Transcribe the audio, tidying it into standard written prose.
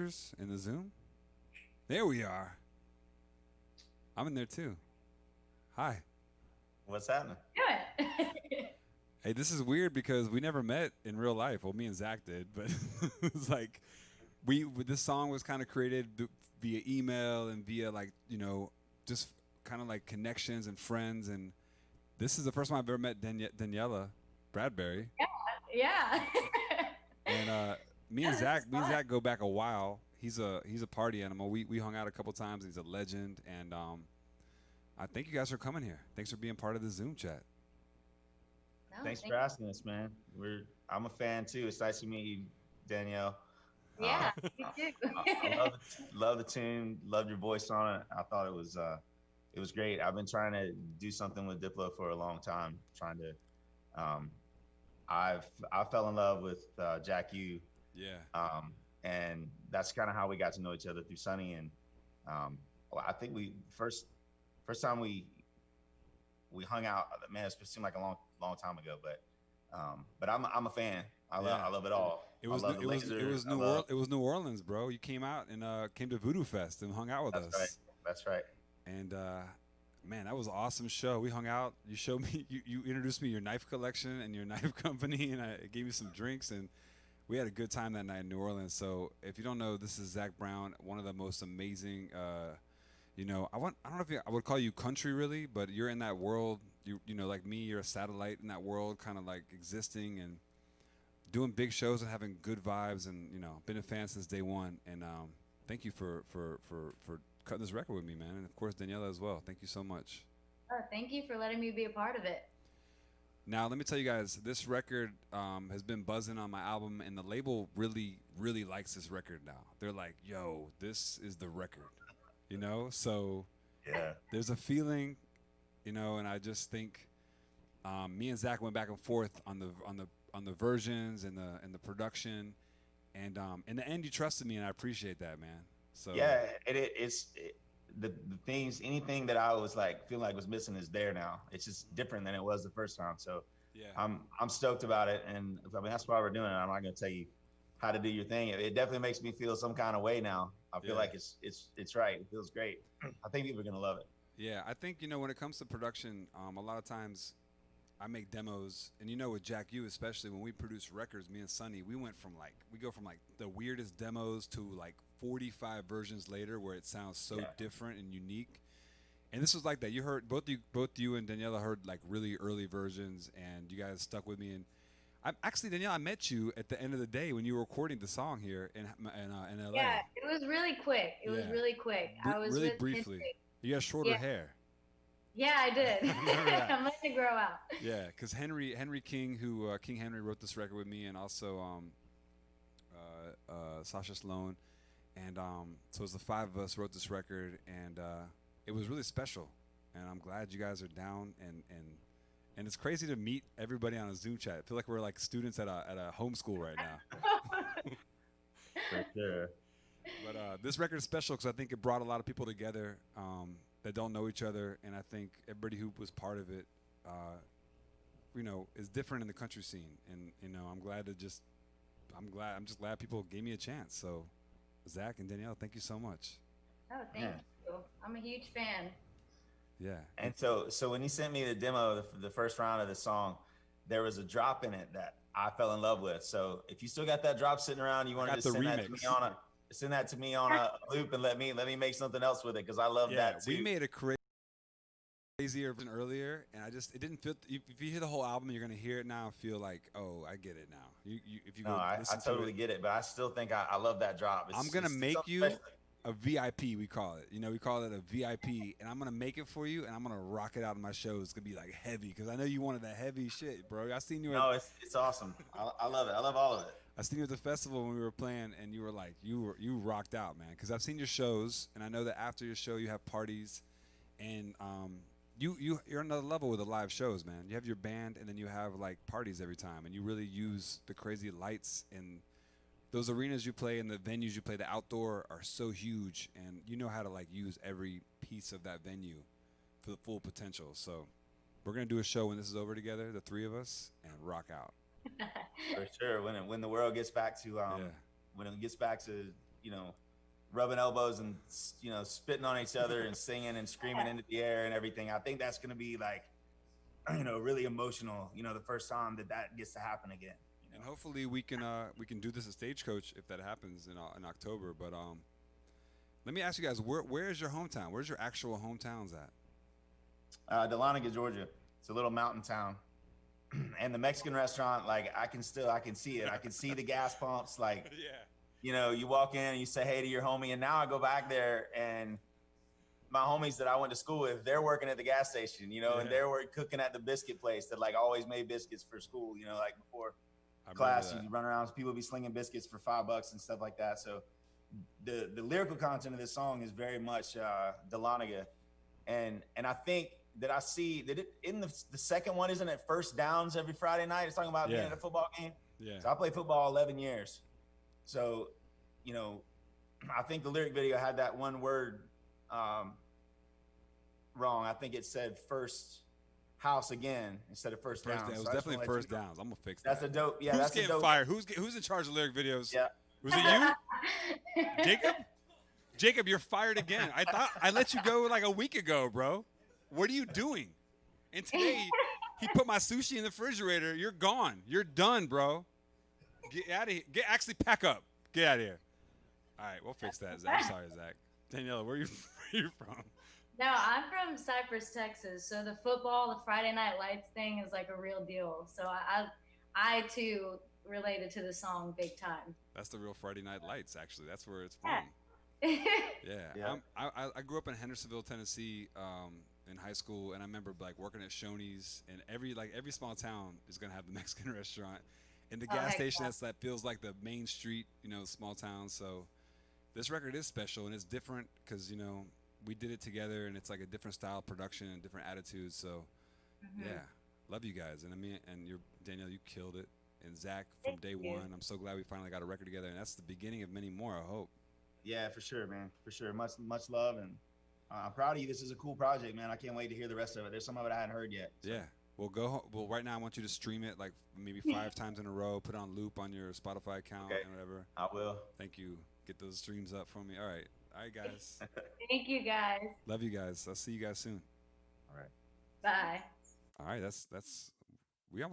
in the Zoom? There we are. I'm in there too. Hi. What's happening? Good. Hey, this is weird because we never met in real life. Well, me and Zach did, but it's like this song was kind of created via email and via just kind of like connections and friends. And this is the first time I've ever met Daniela Bradbery. Yeah. And me and Zach go back a while. He's a party animal. We hung out a couple times. He's a legend, and I thank you guys for coming here. Thanks for being part of the Zoom chat. No, Thanks thank for asking us, man. I'm a fan too. It's nice to meet you, Danielle. Yeah, Um, me too. I love the tune, loved your voice on it. I thought it was great. I've been trying to do something with Diplo for a long time. Trying to, I fell in love with Jack U, Yeah. and that's kind of how we got to know each other through Sunny. And um, well, I think we first time we hung out. Man, it seemed like a long time ago, but I'm a fan. Yeah. I love it all. It I was love the lasers. I love. It was New Orleans, bro. You came out and came to Voodoo Fest and hung out with That's right. us. That's right. And man, that was an awesome show. We hung out. You showed me you introduced me to your knife collection and your knife company, and I gave you some drinks, and we had a good time that night in New Orleans. So if you don't know, this is Zach Brown, one of the most amazing. I don't know if I would call you country really, but you're in that world. You know, like me, you're a satellite in that world, kind of like existing and doing big shows and having good vibes, and been a fan since day one. And thank you for cutting this record with me, man, and of course Daniela as well. Thank you so much. Oh, thank you for letting me be a part of it. Now let me tell you guys, this record has been buzzing on my album, and the label really likes this record now. They're like, "Yo, this is the record," So Yeah. there's a feeling, and I just think me and Zach went back and forth on the versions and the production, and in the end, you trusted me, and I appreciate that, man. So Yeah. The things, anything that I was like feeling like was missing is there now. It's just different than it was the first time. So yeah, I'm stoked about it, and I mean that's why we're doing it. I'm not going to tell you how to do your thing. It definitely makes me feel some kind of way now. I feel yeah. like it's right. It feels great. I think people are going to love it. Yeah, I think when it comes to production, a lot of times I make demos, and with Jack U, especially when we produce records, me and Sonny, we go from like the weirdest demos to like 45 versions later, where it sounds so Yeah. different and unique. And this was like that. You heard both you and Daniela heard like really early versions, and you guys stuck with me. And I actually, Daniela, I met you at the end of the day when you were recording the song here in LA. Yeah, it was really quick. It was Yeah, really quick. I was really with briefly. Henry. You got shorter Yeah, hair. yeah, I did. I remember that. I'm letting it grow out. Yeah, because Henry King, who King Henry wrote this record with me, and also Sasha Sloan, and so it was the five of us wrote this record, and it was really special. And I'm glad you guys are down, and it's crazy to meet everybody on a Zoom chat. I feel like we're like students at a homeschool right now. For sure. But this record is special because I think it brought a lot of people together that don't know each other, and I think everybody who was part of it, is different in the country scene. And I'm just glad people gave me a chance. So, Zach and Danielle, thank you so much. Oh, thank Yeah. you. I'm a huge fan. Yeah, And so when he sent me the demo, the first round of the song, there was a drop in it that I fell in love with. So if you still got that drop sitting around, you I wanted got to the send that to me remix. on a loop and let me make something else with it because I love Yeah, that too. we made a crazier version earlier, and it didn't feel. If you hear the whole album, you're gonna hear it now and feel like, oh, I get it now. If you No, go I listen to totally it, get it, but I still think I love that drop. I'm gonna It's make something you special. a VIP. We call it. We call it a VIP, and I'm gonna make it for you, and I'm gonna rock it out in my shows. It's gonna be like heavy because I know you wanted that heavy shit, bro. No, it's awesome. I love it. I love all of it. I seen you at the festival when we were playing, and you were like, you rocked out, man. Because I've seen your shows, and I know that after your show you have parties, and you're another level with the live shows, man. You have your band, and then you have like parties every time, and you really use the crazy lights and those arenas you play and the venues you play. The outdoor are so huge, and you know how to like use every piece of that venue for the full potential. So we're gonna do a show when this is over together, the three of us, and rock out. For sure. When the world gets back to Yeah. when it gets back to rubbing elbows and spitting on each other and singing and screaming into the air and everything. I think that's going to be like, really emotional. The first time that gets to happen again. And hopefully we can do this at Stagecoach if that happens in October. But let me ask you guys, where is your hometown? Where's your actual hometowns at? Dahlonega, Georgia. It's a little mountain town. And the Mexican restaurant, like I can see it. I can see the gas pumps. Like, yeah. You walk in and you say hey to your homie, and now I go back there and my homies that I went to school with, they're working at the gas station, and they're cooking at the biscuit place that like always made biscuits for school, like before class, you run around, people be slinging biscuits for $5 and stuff like that. So the lyrical content of this song is very much Dahlonega. And I think that I see that in the second one, isn't it first downs every Friday night? It's talking about being at a football game. Yeah. So I played football 11 years. So, I think the lyric video had that one word wrong. I think it said first house again instead of first downs. It was definitely first downs. I'm gonna fix that. That's a dope. Yeah, Who's that's getting a dope. fired? Who's in charge of lyric videos? Yeah. Was it you, Jacob? Jacob, you're fired again. I thought I let you go like a week ago, bro. What are you doing? And today he put my sushi in the refrigerator. You're gone. You're done, bro. Get out of here. Actually pack up. Get out of here. All right, we'll fix that. Zach. I'm sorry, Zach. Danielle, where are you from? No, I'm from Cypress, Texas. So the Friday Night Lights thing is like a real deal. So I too related to the song big time. That's the real Friday Night Lights, actually. That's where it's Yeah. from. Yeah. I grew up in Hendersonville, Tennessee, in high school, and I remember like working at Shoney's, and every small town is gonna have the Mexican restaurant, and the gas station that feels like the main street, small town. So this record is special and it's different because we did it together, and it's like a different style of production and different attitudes. So yeah, love you guys, and Danielle, you killed it, and Zach from day one. I'm so glad we finally got a record together, and that's the beginning of many more, I hope. Yeah, for sure, man. For sure. Much love, and I'm proud of you. This is a cool project, man. I can't wait to hear the rest of it. There's some of it I hadn't heard yet. So. Yeah. Well, right now I want you to stream it like maybe 5 times in a row. Put it on loop on your Spotify account and whatever. I will. Thank you. Get those streams up for me. All right, guys. Thank you, guys. Love you guys. I'll see you guys soon. All right. Bye. All right, that's